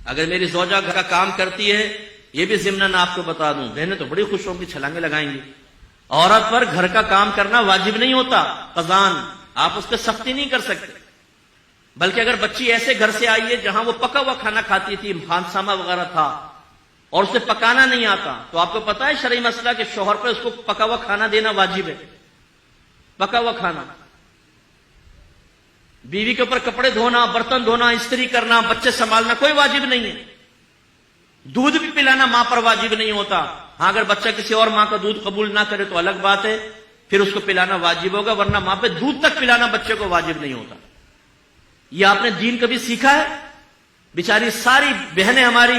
اگر میری زوجہ گھر کا کام کرتی ہے، یہ بھی ضمناً آپ کو بتا دوں، بہنیں تو بڑی خوش ہوں گی، چھلانگیں لگائیں گی، عورت پر گھر کا کام کرنا واجب نہیں ہوتا، قضان، آپ اس پہ سختی نہیں کر سکتے، بلکہ اگر بچی ایسے گھر سے آئی ہے جہاں وہ پکا ہوا کھانا کھاتی تھی، خانسامہ وغیرہ تھا، اور اسے پکانا نہیں آتا، تو آپ کو پتا ہے شرعی مسئلہ کہ شوہر پہ اس کو پکا ہوا کھانا دینا واجب ہے، پکا ہوا کھانا۔ بیوی کے اوپر کپڑے دھونا، برتن دھونا، استری کرنا، بچے سنبھالنا کوئی واجب نہیں ہے، دودھ بھی پلانا ماں پر واجب نہیں ہوتا، ہاں اگر بچہ کسی اور ماں کا دودھ قبول نہ کرے تو الگ بات ہے، پھر اس کو پلانا واجب ہوگا، ورنہ ماں پہ دودھ تک پلانا بچے کو واجب نہیں ہوتا۔ یہ آپ نے دین کبھی سیکھا ہے؟ بیچاری ساری بہنیں ہماری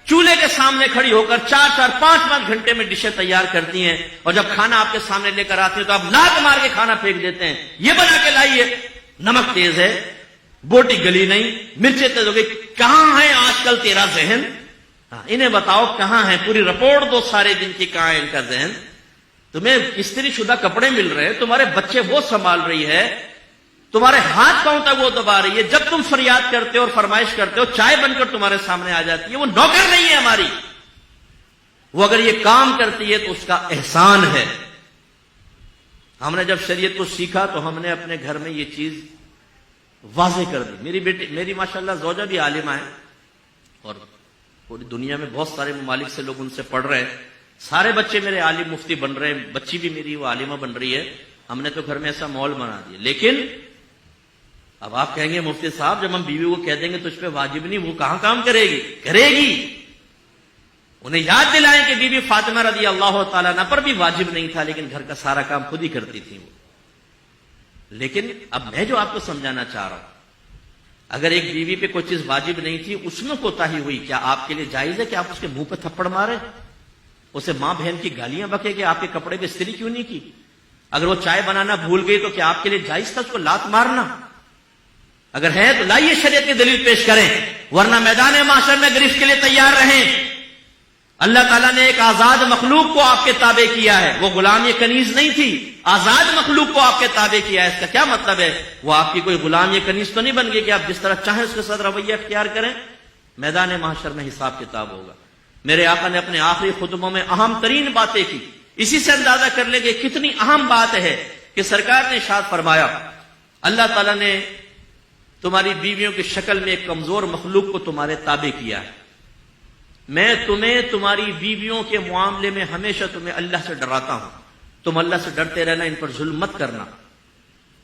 چولہے کے سامنے کھڑی ہو کر 4-4 5-5 گھنٹے میں ڈشیں تیار کرتی ہیں، اور جب کھانا آپ کے سامنے لے کر آتے ہیں تو آپ لات مار کے کھانا پھینک دیتے ہیں، یہ بنا کے لائیے، نمک تیز ہے، بوٹی گلی نہیں، مرچیں تیز ہو گئی، کہاں ہے آج کل تیرا ذہن؟ انہیں بتاؤ کہاں ہے، پوری رپورٹ دو سارے دن کی، کہاں ہے ان کا ذہن؟ تمہیں استری شدہ کپڑے مل رہے ہیں، تمہارے بچے وہ سنبھال رہی ہے، تمہارے ہاتھ پاؤں تک وہ دبا رہی ہے، جب تم فریاد کرتے ہو اور فرمائش کرتے ہو چائے بن کر تمہارے سامنے آ جاتی ہے، وہ نوکر نہیں ہے ہماری، وہ اگر یہ کام کرتی ہے تو اس کا احسان ہے۔ ہم نے جب شریعت کو سیکھا تو ہم نے اپنے گھر میں یہ چیز واضح کر دی۔ میری ماشاءاللہ زوجہ بھی عالمہ ہے، اور پوری دنیا میں بہت سارے ممالک سے لوگ ان سے پڑھ رہے ہیں، سارے بچے میرے عالم مفتی بن رہے ہیں، بچی بھی میری وہ عالمہ بن رہی ہے، ہم نے تو گھر میں ایسا ماحول بنا دیا۔ لیکن اب آپ کہیں گے مفتی صاحب جب ہم بیوی کو کہہ دیں گے تو اس پہ واجب نہیں، وہ کہاں کام کرے گی؟ کرے گی۔ انہیں یاد دلائیں کہ بی بی فاطمہ رضی اللہ تعالیٰ عنہ پر بھی واجب نہیں تھا، لیکن گھر کا سارا کام خود ہی کرتی تھی وہ۔ لیکن اب میں جو آپ کو سمجھانا چاہ رہا ہوں، اگر ایک بیوی پہ کوئی چیز واجب نہیں تھی، اس میں کوتاہی ہوئی، کیا آپ کے لیے جائز ہے کہ آپ اس کے منہ پہ تھپڑ مارے، اسے ماں بہن کی گالیاں بکے کہ آپ کے کپڑے پہ استری کیوں نہیں کی؟ اگر وہ چائے بنانا بھول گئی تو کیا آپ کے لیے جائز تھا اس کو لات مارنا؟ اگر ہے تو لائیے شریعت کی دلیل پیش کریں، ورنہ میدان محشر میں گرفت کے لیے تیار رہیں۔ اللہ تعالیٰ نے ایک آزاد مخلوق کو آپ کے تابع کیا ہے، وہ غلام یہ کنیز نہیں تھی، آزاد مخلوق کو آپ کے تابع کیا ہے۔ اس کا کیا مطلب ہے؟ وہ آپ کی کوئی غلام یہ کنیز تو نہیں بن گئی کہ آپ جس طرح چاہیں اس کے ساتھ رویہ اختیار کریں۔ میدان محشر میں حساب کتاب ہوگا۔ میرے آقا نے اپنے آخری خطبوں میں اہم ترین باتیں کی، اسی سے اندازہ کر لیں کہ کتنی اہم بات ہے کہ سرکار نے ارشاد فرمایا، اللہ تعالیٰ نے تمہاری بیویوں کی شکل میں ایک کمزور مخلوق کو تمہارے تابع کیا ہے، میں تمہیں تمہاری بیویوں کے معاملے میں ہمیشہ تمہیں اللہ سے ڈراتا ہوں، تم اللہ سے ڈرتے رہنا، ان پر ظلم مت کرنا۔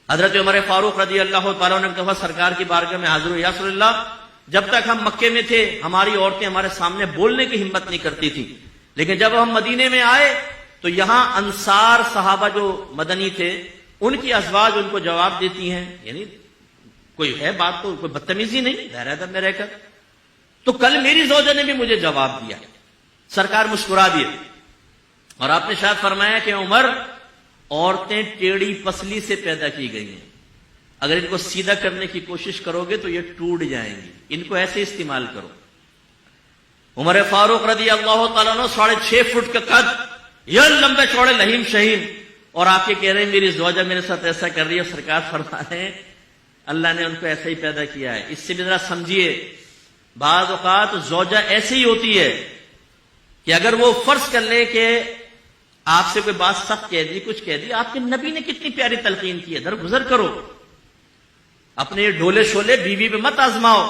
حضرت عمر فاروق رضی اللہ تعالیٰ نے ایک دفعہ سرکار کی بارگاہ میں حاضر ہوئے، یا رسول اللہ جب تک ہم مکے میں تھے ہماری عورتیں ہمارے سامنے بولنے کی ہمت نہیں کرتی تھی، لیکن جب ہم مدینے میں آئے تو یہاں انصار صحابہ جو مدنی تھے ان کی ازواج ان کو جواب دیتی ہیں، یعنی کوئی ہے بات تو کوئی بدتمیزی نہیں، دائرہ ادب میں رہ کر۔ تو کل میری زوجہ نے بھی مجھے جواب دیا، سرکار مسکرا دیے، اور آپ نے شاید فرمایا کہ عمر عورتیں ٹیڑھی پسلی سے پیدا کی گئی ہیں، اگر ان کو سیدھا کرنے کی کوشش کرو گے تو یہ ٹوٹ جائیں گی، ان کو ایسے استعمال کرو۔ عمر فاروق رضی اللہ تعالیٰ عنہ 6.5 فٹ کا قد، یہ لمبے چوڑے لہیم شہیم، اور آپ یہ کہہ رہے ہیں میری زوجہ میرے ساتھ ایسا کر رہی ہے۔ سرکار فرما رہے ہیں اللہ نے ان کو ایسا ہی پیدا کیا ہے۔ اس سے بھی ذرا سمجھیے، بعض اوقات زوجہ ایسی ہی ہوتی ہے کہ اگر وہ فرض کر لے کہ آپ سے کوئی بات سخت کہہ دی، کچھ کہہ دی، آپ کے نبی نے کتنی پیاری تلقین کی ہے، درگزر کرو، اپنے ڈولے شولے بیوی پہ مت آزماؤ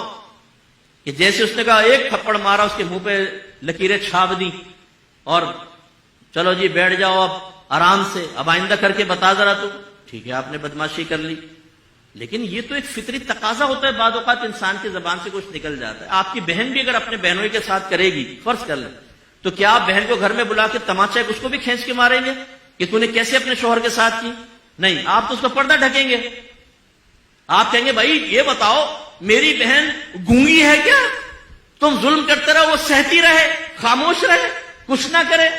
کہ جیسے اس نے کہا ایک تھپڑ مارا، اس کے منہ پہ لکیریں چھاپ دی، اور چلو جی بیٹھ جاؤ اب آرام سے، اب آئندہ کر کے بتا ذرا تو، ٹھیک ہے آپ نے بدماشی کر لی، لیکن یہ تو ایک فطری تقاضا ہوتا ہے، بعض اوقات انسان کی زبان سے کچھ نکل جاتا ہے۔ آپ کی بہن بھی اگر اپنے بہنوں کے ساتھ کرے گی، فرض کر لیں، تو کیا آپ بہن کو گھر میں بلا کے تماچا اس کو بھی کھینچ کے ماریں گے کہ تو نے کیسے اپنے شوہر کے ساتھ کی؟ نہیں، آپ تو اس کو پردہ ڈھکیں گے، آپ کہیں گے بھائی یہ بتاؤ میری بہن گونگی ہے کیا؟ تم ظلم کرتے رہو، وہ سہتی رہے، خاموش رہے، کچھ نہ کرے؟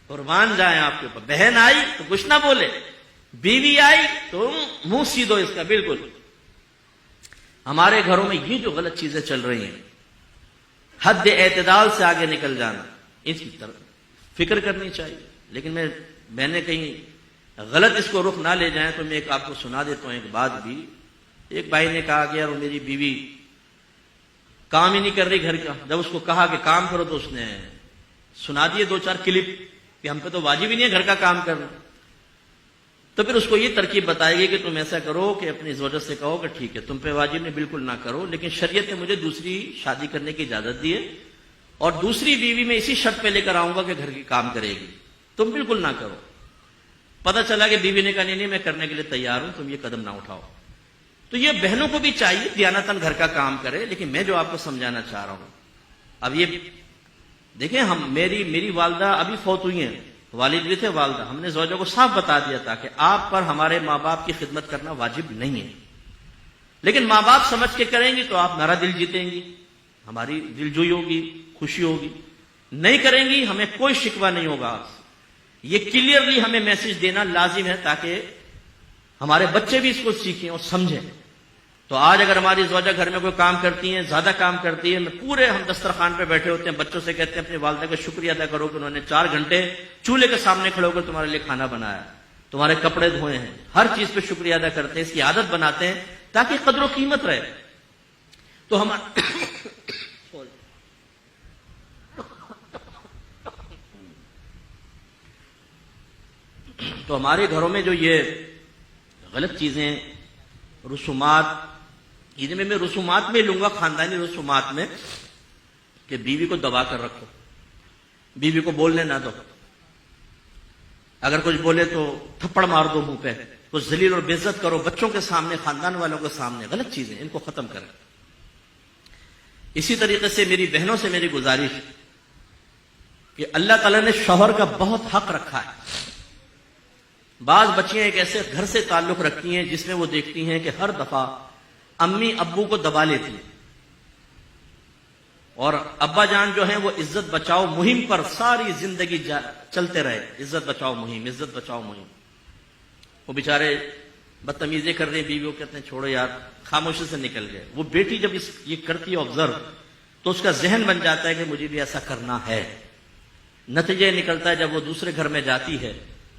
قربان جائیں آپ کے اوپر، بہن آئی تو کچھ نہ بولے، بیوی آئی تو منہ سیدھو اس کا۔ بالکل ہمارے گھروں میں یہ جو غلط چیزیں چل رہی ہیں، حد اعتدال سے آگے نکل جانا، اس کی طرف فکر کرنی چاہیے۔ لیکن میں نے کہیں غلط اس کو رخ نہ لے جائیں تو میں ایک آپ کو سنا دیتا ہوں ایک بات بھی۔ ایک بھائی نے کہا کہ یار میری بیوی کام ہی نہیں کر رہی گھر کا. جب اس کو کہا کہ کام کرو تو اس نے سنا دیے 2-4 کلپ کہ ہم پہ تو واجب ہی نہیں ہے گھر کا کام کرنا. تو پھر اس کو یہ ترکیب بتائے گی کہ تم ایسا کرو کہ اپنی زوجہ سے کہو کہ ٹھیک ہے تم پہ واجب نہیں، بالکل نہ کرو، لیکن شریعت نے مجھے دوسری شادی کرنے کی اجازت دی ہے اور دوسری بیوی میں اسی شرط پہ لے کر آؤں گا کہ گھر کی کام کرے گی، تم بالکل نہ کرو. پتہ چلا کہ بیوی نے کہا نہیں میں کرنے کے لیے تیار ہوں، تم یہ قدم نہ اٹھاؤ. تو یہ بہنوں کو بھی چاہیے دیانتاً گھر کا کام کرے. لیکن میں جو آپ کو سمجھانا چاہ رہا ہوں، اب یہ دیکھیں، ہم میری والدہ ابھی فوت ہوئی ہیں، والد بھی تھے، والدہ. ہم نے زوجوں کو صاف بتا دیا تھا کہ آپ پر ہمارے ماں باپ کی خدمت کرنا واجب نہیں ہے، لیکن ماں باپ سمجھ کے کریں گی تو آپ میرا دل جیتیں گی، ہماری دل جوئی ہوگی، خوشی ہوگی. نہیں کریں گی ہمیں کوئی شکوہ نہیں ہوگا آپ سے. یہ کلیئرلی ہمیں میسج دینا لازم ہے تاکہ ہمارے بچے بھی اس کو سیکھیں اور سمجھیں. تو آج اگر ہماری زوجہ گھر میں کوئی کام کرتی ہیں، زیادہ کام کرتی ہے، پورے ہم دسترخوان پہ بیٹھے ہوتے ہیں، بچوں سے کہتے ہیں اپنی والدہ کا شکریہ ادا کرو کہ انہوں نے 4 گھنٹے چولہے کے سامنے کھڑے ہو کر تمہارے لیے کھانا بنایا، تمہارے کپڑے دھوئے ہیں، ہر چیز پہ شکریہ ادا کرتے ہیں، اس کی عادت بناتے ہیں تاکہ قدر و قیمت رہے. تو ہمارے گھروں میں جو یہ غلط چیزیں، رسومات، یہ میں رسومات میں لوں گا، خاندانی رسومات میں، کہ بیوی کو دبا کر رکھو، بیوی کو بولنے نہ دو، اگر کچھ بولے تو تھپڑ مار دو منہ پہ، کچھ ذلیل اور بے عزت کرو بچوں کے سامنے، خاندان والوں کے سامنے. غلط چیزیں ان کو ختم کریں. اسی طریقے سے میری بہنوں سے میری گزارش کہ اللہ تعالیٰ نے شوہر کا بہت حق رکھا ہے. بعض بچیاں ایک ایسے گھر سے تعلق رکھتی ہیں جس میں وہ دیکھتی ہیں کہ ہر دفعہ امی ابو کو دبا لیتی ہیں، اور ابا جان جو ہیں وہ عزت بچاؤ مہم پر ساری زندگی چلتے رہے، عزت بچاؤ مہم، عزت بچاؤ مہم. وہ بیچارے بدتمیزی کر رہے ہیں، بیوی کو کہتے ہیں چھوڑو یار، خاموشی سے نکل گئے. وہ بیٹی جب یہ کرتی ہے آبزرو تو اس کا ذہن بن جاتا ہے کہ مجھے بھی ایسا کرنا ہے. نتیجہ نکلتا ہے جب وہ دوسرے گھر میں جاتی ہے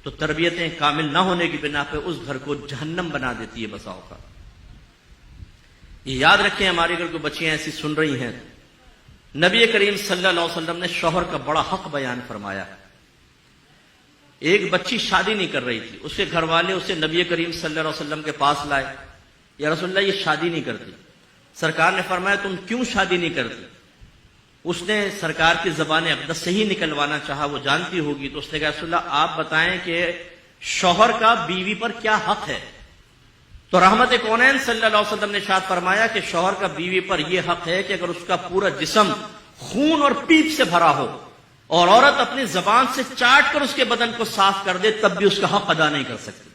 تو تربیتیں کامل نہ ہونے کی بنا پہ اس گھر کو جہنم بنا دیتی ہے بسا اوقات. یہ یاد رکھیں، ہمارے گھر کو بچیاں ایسی سن رہی ہیں، نبی کریم صلی اللہ علیہ وسلم نے شوہر کا بڑا حق بیان فرمایا. ایک بچی شادی نہیں کر رہی تھی، اس کے گھر والے اسے نبی کریم صلی اللہ علیہ وسلم کے پاس لائے. یا رسول اللہ یہ شادی نہیں کرتی. سرکار نے فرمایا تم کیوں شادی نہیں کرتی؟ اس نے سرکار کی زبان اقدس سے ہی نکلوانا چاہا، وہ جانتی ہوگی. تو اس نے کہا رسول اللہ آپ بتائیں کہ شوہر کا بیوی پر کیا حق ہے؟ تو رحمت کونین صلی اللہ علیہ وسلم نے ارشاد فرمایا کہ شوہر کا بیوی پر یہ حق ہے کہ اگر اس کا پورا جسم خون اور پیپ سے بھرا ہو اور عورت اپنی زبان سے چاٹ کر اس کے بدن کو صاف کر دے تب بھی اس کا حق ادا نہیں کر سکتی.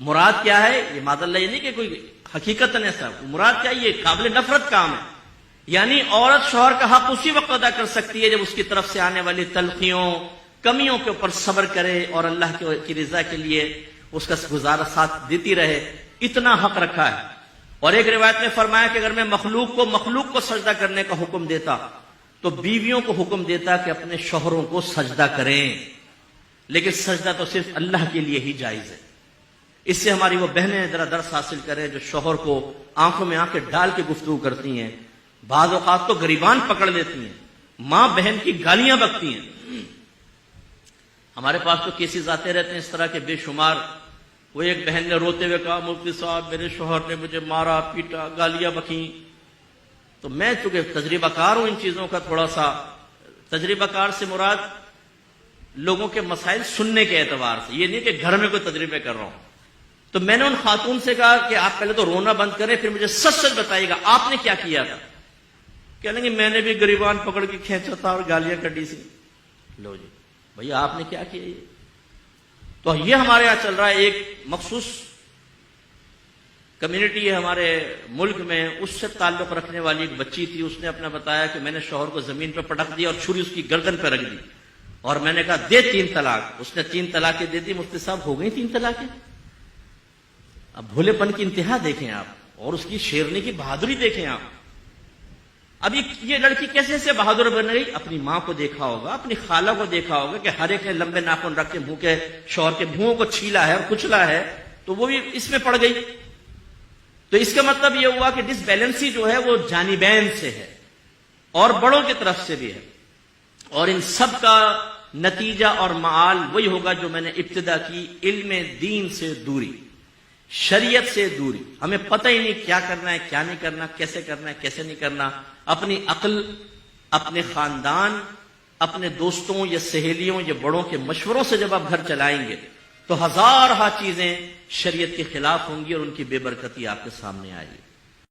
مراد کیا ہے؟ یہ معاذ اللہ یہ نہیں کہ کوئی حقیقت ایسا، مراد کیا یہ قابل نفرت کام ہے. یعنی عورت شوہر کا حق اسی وقت ادا کر سکتی ہے جب اس کی طرف سے آنے والی تلخیوں، کمیوں کے اوپر صبر کرے اور اللہ کی رضا کے لیے اس کا گزارا ساتھ دیتی رہے. اتنا حق رکھا ہے. اور ایک روایت میں فرمایا کہ اگر میں مخلوق کو سجدہ کرنے کا حکم دیتا تو بیویوں کو حکم دیتا کہ اپنے شوہروں کو سجدہ کریں، لیکن سجدہ تو صرف اللہ کے لیے ہی جائز ہے. اس سے ہماری وہ بہنیں ذرا درس حاصل کریں جو شوہر کو آنکھوں میں آنکھیں ڈال کے گفتگو کرتی ہیں، بعض اوقات تو گریبان پکڑ لیتی ہیں، ماں بہن کی گالیاں بکتی ہیں. ہمارے پاس تو کیسز آتے رہتے ہیں اس طرح کے بے شمار. وہ ایک بہن نے روتے ہوئے کہا مفتی صاحب میرے شوہر نے مجھے مارا پیٹا گالیاں بکیں. تو میں چونکہ تجربہ کار ہوں ان چیزوں کا، تھوڑا سا تجربہ کار سے مراد لوگوں کے مسائل سننے کے اعتبار سے، یہ نہیں کہ گھر میں کوئی تجربے کر رہا ہوں. تو میں نے ان خاتون سے کہا کہ آپ پہلے تو رونا بند کریں، پھر مجھے سچ سچ بتائیے گا آپ نے کیا کیا تھا. کہنے لگے میں نے بھی گریبان پکڑ کے کھینچا تھا اور گالیاں کڈی سی. لو جی بھیا آپ نے کیا کیا؟ یہ تو یہ ہمارے یہاں چل رہا ہے. ایک مخصوص کمیونٹی ہے ہمارے ملک میں، اس سے تعلق رکھنے والی ایک بچی تھی، اس نے اپنا بتایا کہ میں نے شوہر کو زمین پہ پٹک دیا اور چھری اس کی گردن پہ رکھ دی اور میں نے کہا دے 3 طلاق. اس نے 3 طلاقیں دے دی. مفتی صاحب ہو گئی 3 طلاقیں. اب بھولے پن کی انتہا دیکھیں آپ، اور اس کی شیرنی کی بہادری دیکھیں آپ. اب یہ لڑکی کیسے سے بہادر بن گئی؟ اپنی ماں کو دیکھا ہوگا، اپنی خالہ کو دیکھا ہوگا کہ ہر ایک نے لمبے ناخن رکھ کے منہ کے شوہر کے منہوں کو چھیلا ہے اور کچلا ہے، تو وہ بھی اس میں پڑ گئی. تو اس کا مطلب یہ ہوا کہ ڈس بیلنسی جو ہے وہ جانبین سے ہے اور بڑوں کی طرف سے بھی ہے، اور ان سب کا نتیجہ اور معال وہی ہوگا جو میں نے ابتدا کی، علم دین سے دوری، شریعت سے دوری۔ ہمیں پتہ ہی نہیں کیا کرنا ہے، کیا نہیں کرنا، کیسے کرنا ہے، کیسے نہیں کرنا۔ اپنی عقل، اپنے خاندان، اپنے دوستوں یا سہیلیوں یا بڑوں کے مشوروں سے جب آپ گھر چلائیں گے تو ہزارہا چیزیں شریعت کے خلاف ہوں گی اور ان کی بے برکتی آپ کے سامنے آئے گی۔